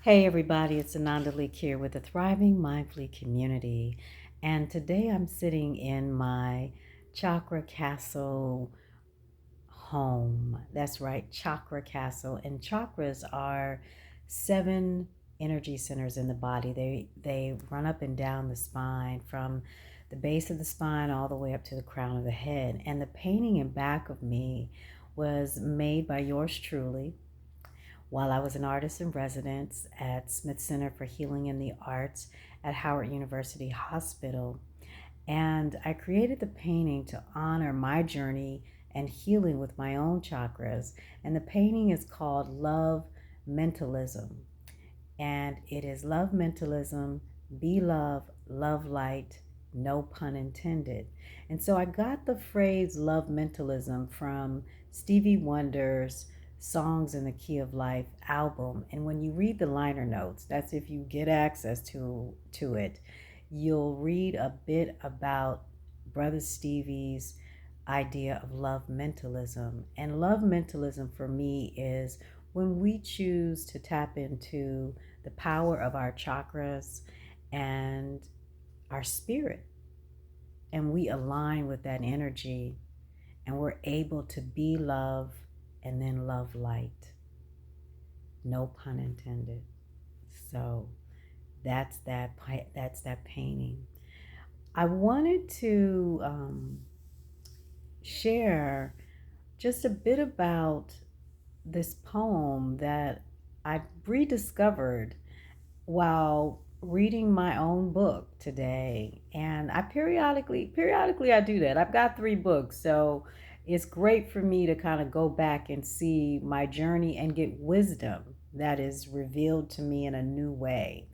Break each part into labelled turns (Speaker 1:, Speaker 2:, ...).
Speaker 1: Hey everybody, it's Ananda Leeke here with the Thriving Mindfully community. And today I'm sitting in my Chakra Castle home. That's right, Chakra Castle. And chakras are 7 energy centers in the body. They run up and down the spine from the base of the spine all the way up to the crown of the head. And the painting in back of me was made by yours truly while I was an artist in residence at Smith Center for Healing in the Arts at Howard University Hospital. And I created the painting to honor my journey and healing with my own chakras. And the painting is called Love Mentalism. And it is love mentalism, be love, love light, no pun intended. And so I got the phrase love mentalism from Stevie Wonder's Songs in the Key of Life album. And when you read the liner notes, that's if you get access to it, you'll read a bit about Brother Stevie's idea of love mentalism. And love mentalism for me is when we choose to tap into the power of our chakras and our spirit, and we align with that energy, and we're able to be love and then love light. No pun intended. So that's that painting. I wanted to share just a bit about this poem that I rediscovered while reading my own book today. And I periodically I do that. I've got 3 books, so it's great for me to kind of go back and see my journey and get wisdom that is revealed to me in a new way.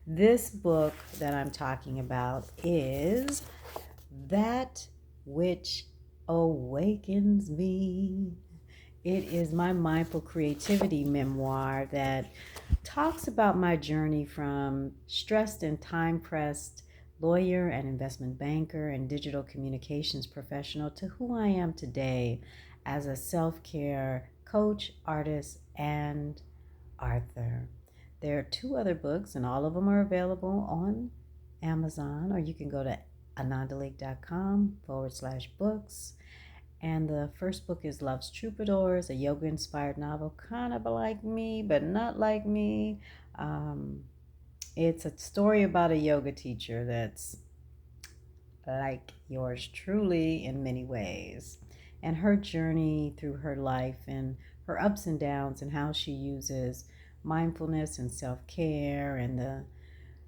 Speaker 1: This book that I'm talking about is That Which Awakens Me. It is my mindful creativity memoir that talks about my journey from stressed and time pressed lawyer and investment banker and digital communications professional to who I am today as a self care coach, artist, and author. There are 2 other books, and all of them are available on Amazon, or you can go to anandaleeke.com/books. And the first book is Love's Troubadours, a yoga inspired novel, kind of like me, but not like me. Um, it's a story about a yoga teacher that's like yours truly in many ways, and her journey through her life and her ups and downs, and how she uses mindfulness and self care and the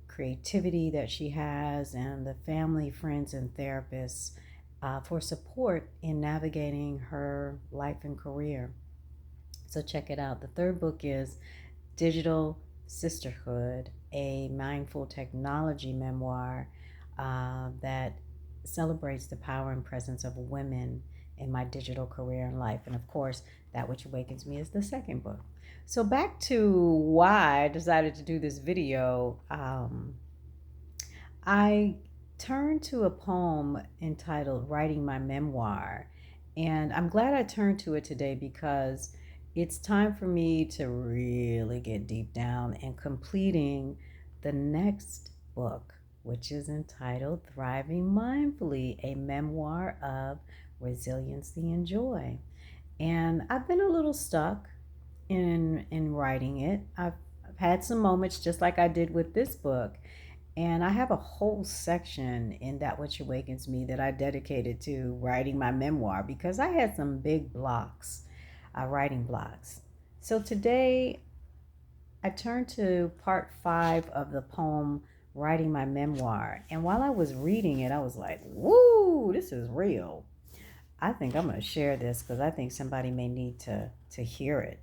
Speaker 1: creativity that she has, and the family, friends, and therapists for support in navigating her life and career. So check it out. The third book is Digital Sisterhood, a mindful technology memoir that celebrates the power and presence of women in my digital career and life. And of course, That Which Awakens Me is the second book. So back to why I decided to do this video. I turned to a poem entitled Writing My Memoir. And I'm glad I turned to it today because it's time for me to really get deep down in completing the next book, which is entitled Thriving Mindfully, a memoir of resiliency and joy. And I've been a little stuck in writing it. I've had some moments just like I did with this book, and I have a whole section in That Which Awakens Me that I dedicated to writing my memoir because I had some big blocks, writing blocks. So today I turned to part 5 of the poem Writing My Memoir. And while I was reading it, I was like, woo, this is real. I think I'm going to share this because I think somebody may need to hear it.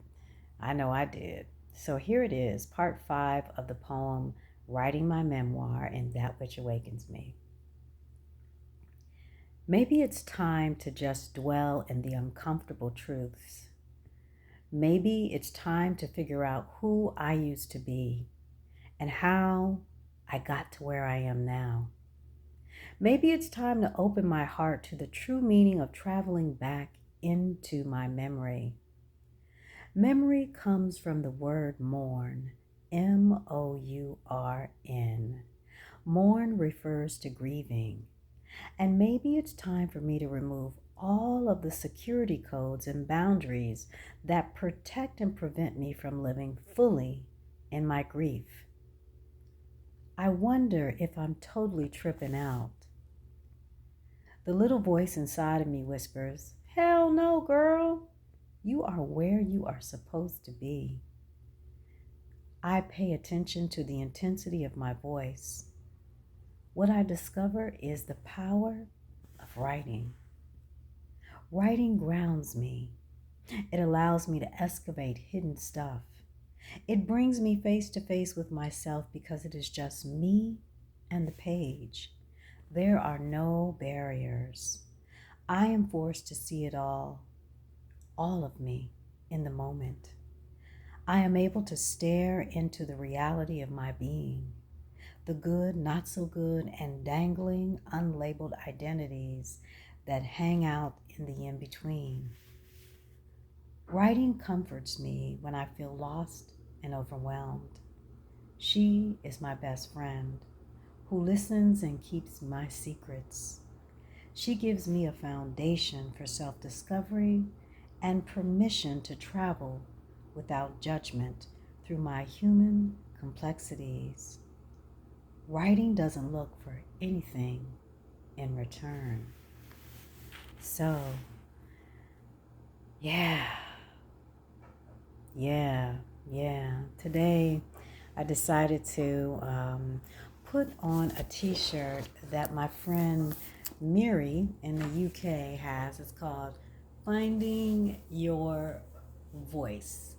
Speaker 1: I know I did. So here it is, part 5 of the poem Writing My Memoir and That Which Awakens Me. Maybe it's time to just dwell in the uncomfortable truths. Maybe it's time to figure out who I used to be and how I got to where I am now. Maybe it's time to open my heart to the true meaning of traveling back into my memory. Memory comes from the word mourn, Mourn. Mourn refers to grieving. And maybe it's time for me to remove all of the security codes and boundaries that protect and prevent me from living fully in my grief. I wonder if I'm totally tripping out. The little voice inside of me whispers, "Hell no, girl. You are where you are supposed to be." I pay attention to the intensity of my voice. What I discover is the power of writing. Writing grounds me. It allows me to excavate hidden stuff. It brings me face to face with myself because it is just me and the page. There are no barriers. I am forced to see it all of me, in the moment. I am able to stare into the reality of my being, the good, not so good, and dangling, unlabeled identities that hang out in the in-between. Writing comforts me when I feel lost and overwhelmed. She is my best friend who listens and keeps my secrets. She gives me a foundation for self-discovery and permission to travel without judgment through my human complexities. Writing doesn't look for anything in return. So, yeah. Today, I decided to put on a t-shirt that my friend Miri in the UK has. It's called Finding Your Voice.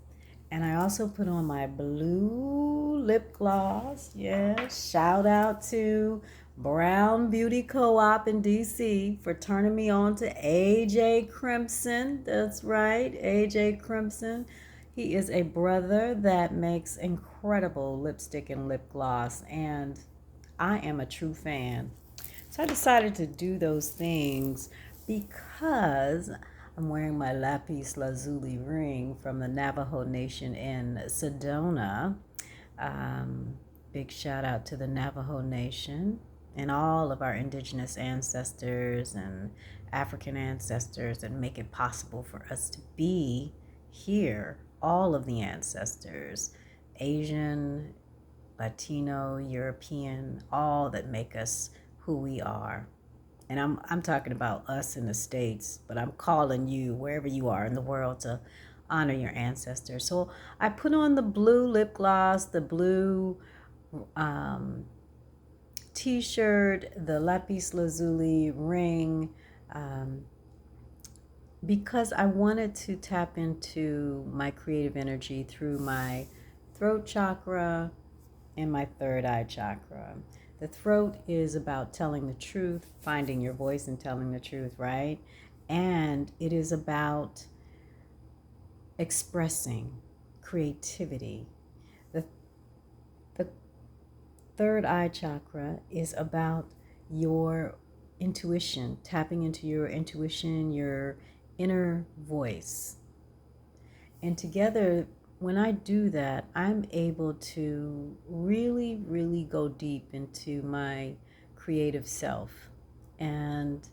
Speaker 1: And I also put on my blue lip gloss. Yes, shout out to Brown Beauty Co-op in DC for turning me on to AJ Crimson. That's right, AJ Crimson. He is a brother that makes incredible lipstick and lip gloss, and I am a true fan. So I decided to do those things because I'm wearing my lapis lazuli ring from the Navajo Nation in Sedona. Big shout out to the Navajo Nation and all of our indigenous ancestors and African ancestors that make it possible for us to be here. All of the ancestors, Asian, Latino, European, all that make us who we are. And I'm talking about us in the States, but I'm calling you wherever you are in the world to honor your ancestors. So I put on the blue lip gloss, the blue t-shirt, the lapis lazuli ring, because I wanted to tap into my creative energy through my throat chakra and my third eye chakra. The throat is about telling the truth, finding your voice and telling the truth, right? And it is about expressing creativity. The, the third eye chakra is about your intuition, tapping into your intuition, your inner voice. And together, when I do that, I'm able to really, really go deep into my creative self. And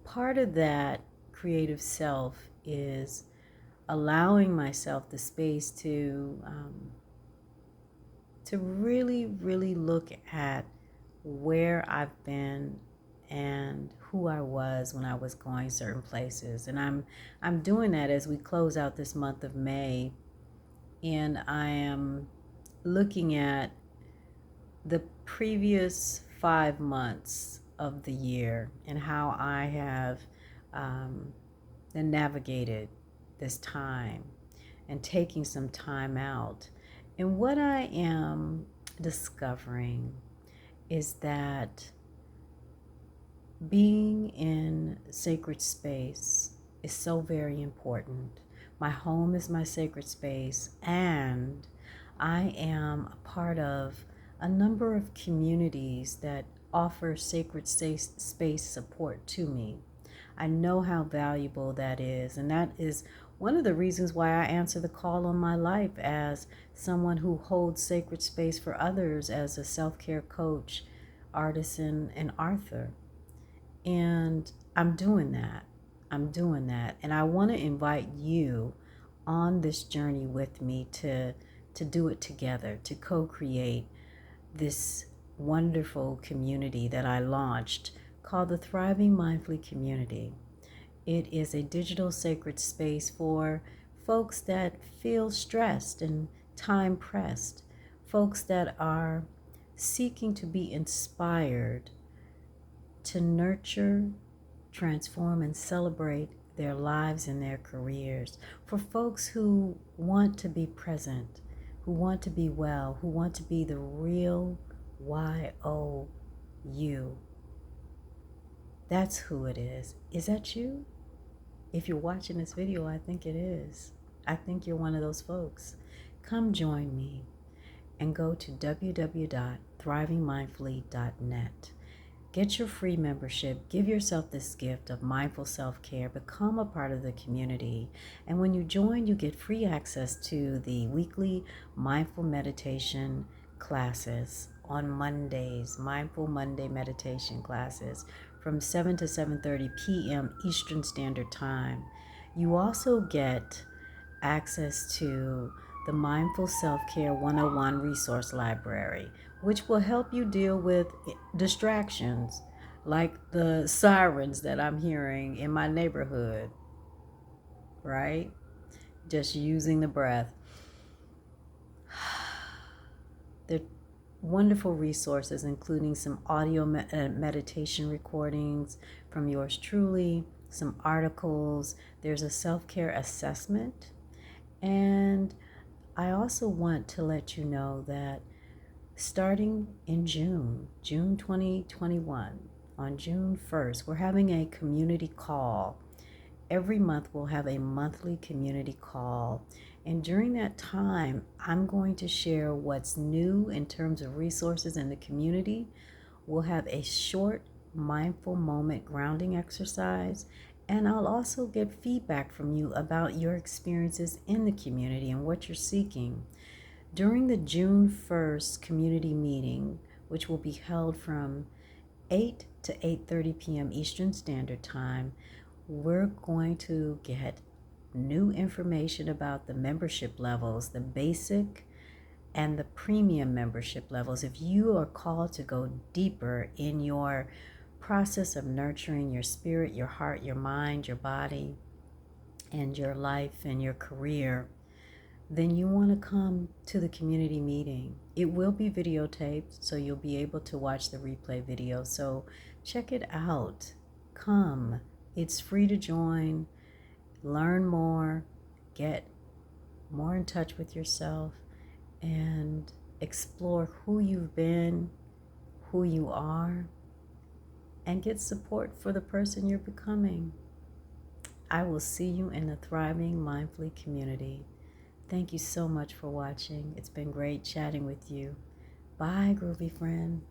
Speaker 1: part of that creative self is allowing myself the space to really, really look at where I've been and who I was when I was going certain places. And I'm doing that as we close out this month of May. And I am looking at the previous 5 months of the year and how I have navigated this time and taking some time out. And what I am discovering is that being in sacred space is so very important. My home is my sacred space, and I am a part of a number of communities that offer sacred space support to me. I know how valuable that is, and that is one of the reasons why I answer the call on my life as someone who holds sacred space for others as a self-care coach, artisan, and author. And I'm doing that. I'm doing that. And I want to invite you on this journey with me to do it together, to co-create this wonderful community that I launched called the Thriving Mindfully Community. It is a digital sacred space for folks that feel stressed and time pressed, folks that are seeking to be inspired to nurture, transform, and celebrate their lives and their careers, for folks who want to be present, who want to be well, who want to be the real YOU. That's who it is. Is that you? If you're watching this video, I think it is. I think you're one of those folks. Come join me and go to www.thrivingmindfully.net. Get your free membership. Give yourself this gift of mindful self-care. Become a part of the community. And when you join, you get free access to the weekly mindful meditation classes on Mondays, Mindful Monday meditation classes from 7 to 7:30 p.m. Eastern Standard Time. You also get access to the Mindful Self-Care 101 resource library, which will help you deal with distractions like the sirens that I'm hearing in my neighborhood, right? Just using the breath. There are wonderful resources, including some audio meditation recordings from yours truly, some articles. There's a self-care assessment. And I also want to let you know that starting in June 2021, on June 1st, we're having a community call. Every month we'll have a monthly community call. And during that time, I'm going to share what's new in terms of resources in the community. We'll have a short mindful moment grounding exercise. And I'll also get feedback from you about your experiences in the community and what you're seeking. During the June 1st community meeting, which will be held from 8 to 8:30 p.m. Eastern Standard Time, we're going to get new information about the membership levels, the basic and the premium membership levels. If you are called to go deeper in your process of nurturing your spirit, your heart, your mind, your body, and your life and your career, then you want to come to the community meeting. It will be videotaped, so you'll be able to watch the replay video. So check it out. Come. It's free to join. Learn more. Get more in touch with yourself and explore who you've been, who you are, and get support for the person you're becoming. I will see you in the Thriving Mindfully community. Thank you so much for watching. It's been great chatting with you. Bye, groovy friend.